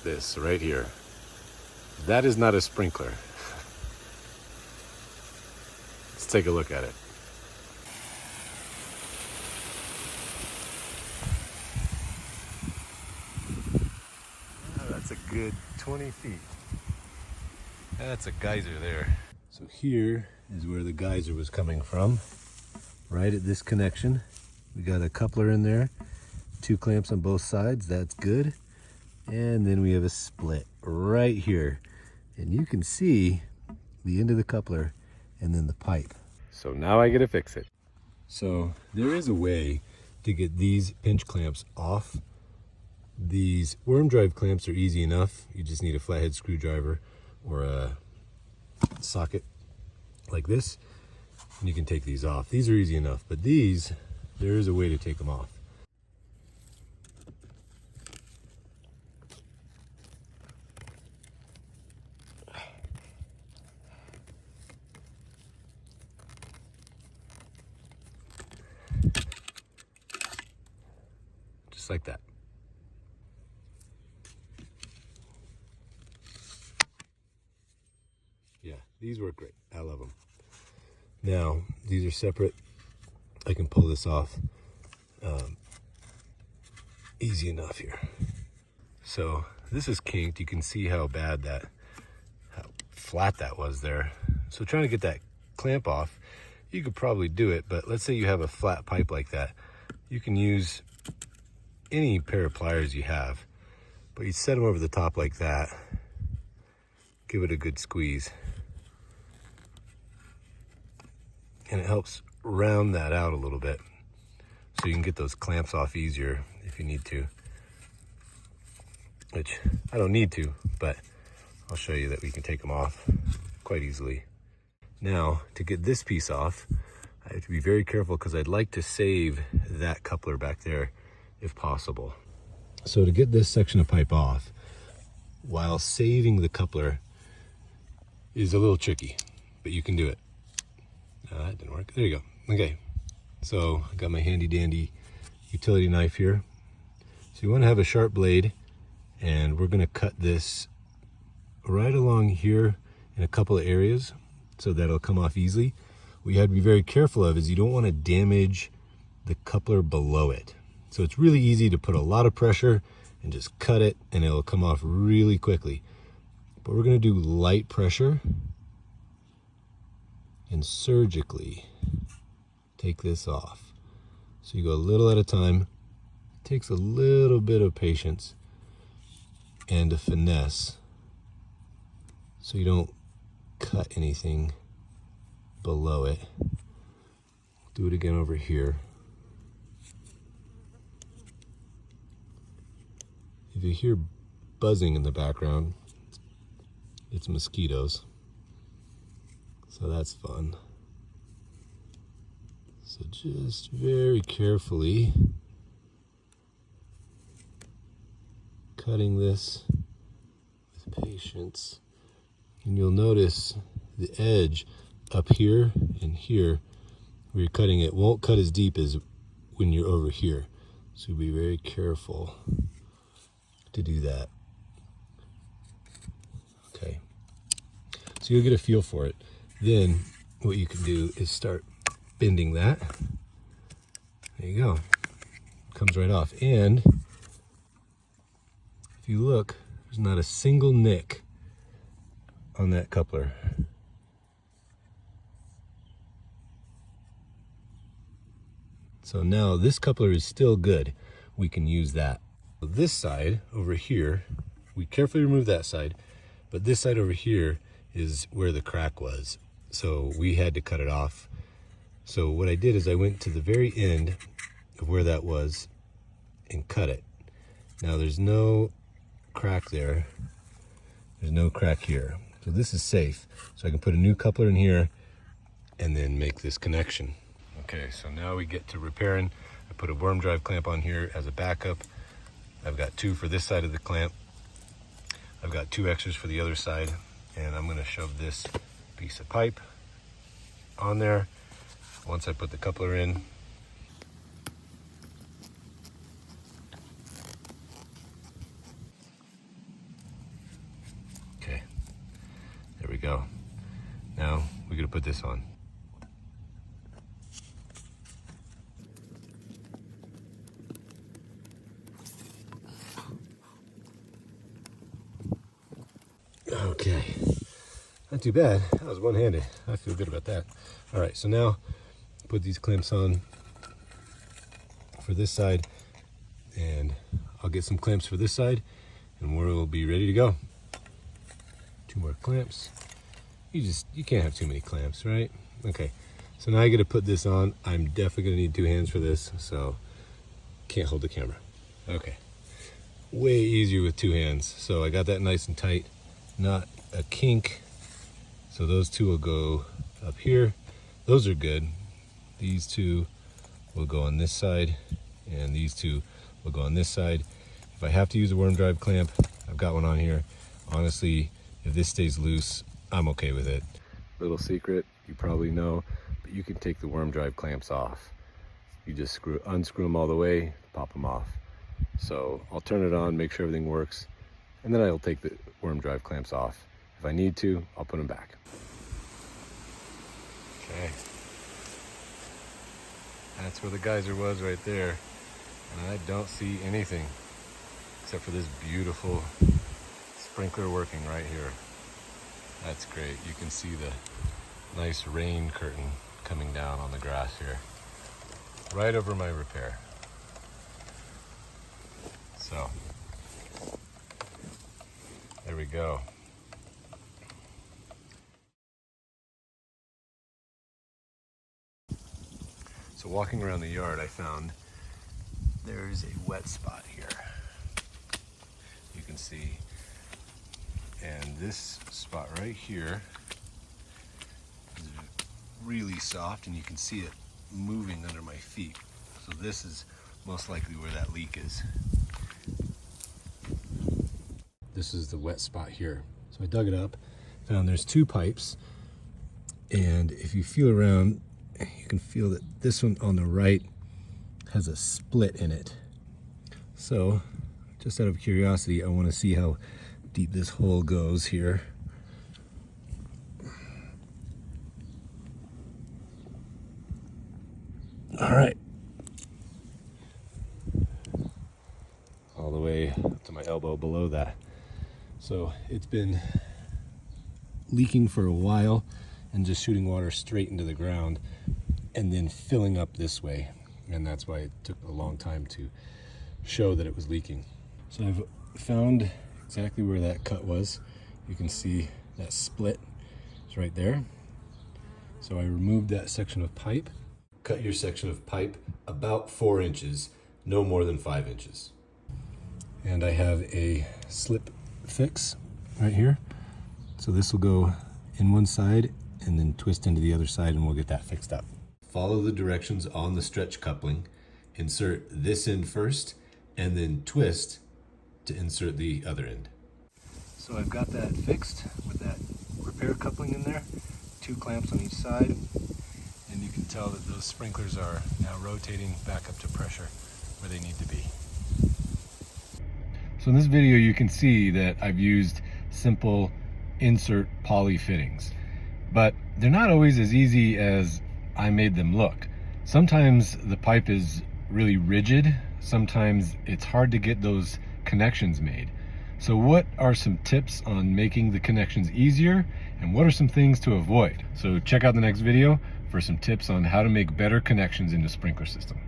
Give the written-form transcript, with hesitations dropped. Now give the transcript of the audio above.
this right here. That is not a sprinkler. Let's take a look at it. Oh, that's a good 20 feet. That's a geyser there. So here is where the geyser was coming from, right at this connection. We got a coupler in there, 2 clamps on both sides, that's good. And then we have a split right here. And you can see the end of the coupler and then the pipe. So now I get to fix it. So there is a way to get these pinch clamps off. These worm drive clamps are easy enough. You just need a flathead screwdriver or a socket like this, and you can take these off. These are easy enough, but these, there is a way to take them off. Just like that. Yeah, these work great. I love them. Now, these are separate. I can pull this off easy enough here. So this is kinked. You can see how flat that was there. So trying to get that clamp off, you could probably do it, but let's say you have a flat pipe like that. You can use any pair of pliers you have, but you set them over the top like that, give it a good squeeze, and it helps round that out a little bit so you can get those clamps off easier if you need to, which I don't need to, but I'll show you that we can take them off quite easily. Now, to get this piece off, I have to be very careful because I'd like to save that coupler back there if possible. So to get this section of pipe off while saving the coupler is a little tricky, but you can do it. That didn't work. There you go. Okay, so I got my handy dandy utility knife here. So you want to have a sharp blade, and we're going to cut this right along here in a couple of areas so that it'll come off easily. What you have to be very careful of is you don't want to damage the coupler below it. So it's really easy to put a lot of pressure and just cut it and it'll come off really quickly. But we're going to do light pressure and surgically take this off. So you go a little at a time. It takes a little bit of patience and a finesse so you don't cut anything below it. Do it again over here. If you hear buzzing in the background, it's mosquitoes. So that's fun. So just very carefully cutting this with patience. And you'll notice the edge up here and here where you're cutting it won't cut as deep as when you're over here. So be very careful to do that. Okay. So you'll get a feel for it. Then what you can do is start bending that. There you go. Comes right off. And if you look, there's not a single nick on that coupler. So now this coupler is still good. We can use that. This side over here, we carefully remove that side, but this side over here is where the crack was. So we had to cut it off. So what I did is I went to the very end of where that was and cut it. Now there's no crack there. There's no crack here. So this is safe. So I can put a new coupler in here and then make this connection. Okay, so now we get to repairing. I put a worm drive clamp on here as a backup. I've got 2 for this side of the clamp. I've got 2 extras for the other side, and I'm gonna shove this piece of pipe on there. Once I put the coupler in, put this on. Okay, not too bad. That was one-handed. I feel good about that. All right, so now put these clamps on for this side, and I'll get some clamps for this side, and we'll be ready to go. 2 more clamps. You can't have too many clamps, right? Okay, so now I got to put this on. I'm definitely gonna need 2 hands for this, so can't hold the camera. Okay, way easier with 2 hands. So I got that nice and tight, not a kink. So those 2 will go up here. Those are good. These 2 will go on this side, and these 2 will go on this side. If I have to use a worm drive clamp, I've got one on here. Honestly, if this stays loose, I'm okay with it. Little secret, you probably know, but you can take the worm drive clamps off. You just unscrew them all the way, pop them off. So I'll turn it on, make sure everything works, and then I'll take the worm drive clamps off. If I need to, I'll put them back. Okay. That's where the geyser was right there. And I don't see anything except for this beautiful sprinkler working right here. That's great. You can see the nice rain curtain coming down on the grass here, right over my repair. So, there we go. So walking around the yard, I found there's a wet spot here. You can see, and this spot right here is really soft, and you can see it moving under my feet. So this is most likely where that leak is. This is the wet spot here. So I dug it up, found there's 2 pipes, and if you feel around, you can feel that this one on the right has a split in it. So just out of curiosity, I want to see how deep this hole goes here. All right, all the way up to my elbow below that. So it's been leaking for a while and just shooting water straight into the ground and then filling up this way. And that's why it took a long time to show that it was leaking. So I've found exactly where that cut was. You can see that split is right there. So I removed that section of pipe. Cut your section of pipe about 4 inches, no more than 5 inches. And I have a slip fix right here. So this will go in one side and then twist into the other side, and we'll get that fixed up. Follow the directions on the stretch coupling. Insert this end first and then twist to insert the other end. So I've got that fixed with that repair coupling in there, 2 clamps on each side, and you can tell that those sprinklers are now rotating back up to pressure where they need to be. So in this video you can see that I've used simple insert poly fittings, but they're not always as easy as I made them look. Sometimes the pipe is really rigid, sometimes it's hard to get those connections made. So what are some tips on making the connections easier, and what are some things to avoid? So check out the next video for some tips on how to make better connections in the sprinkler system.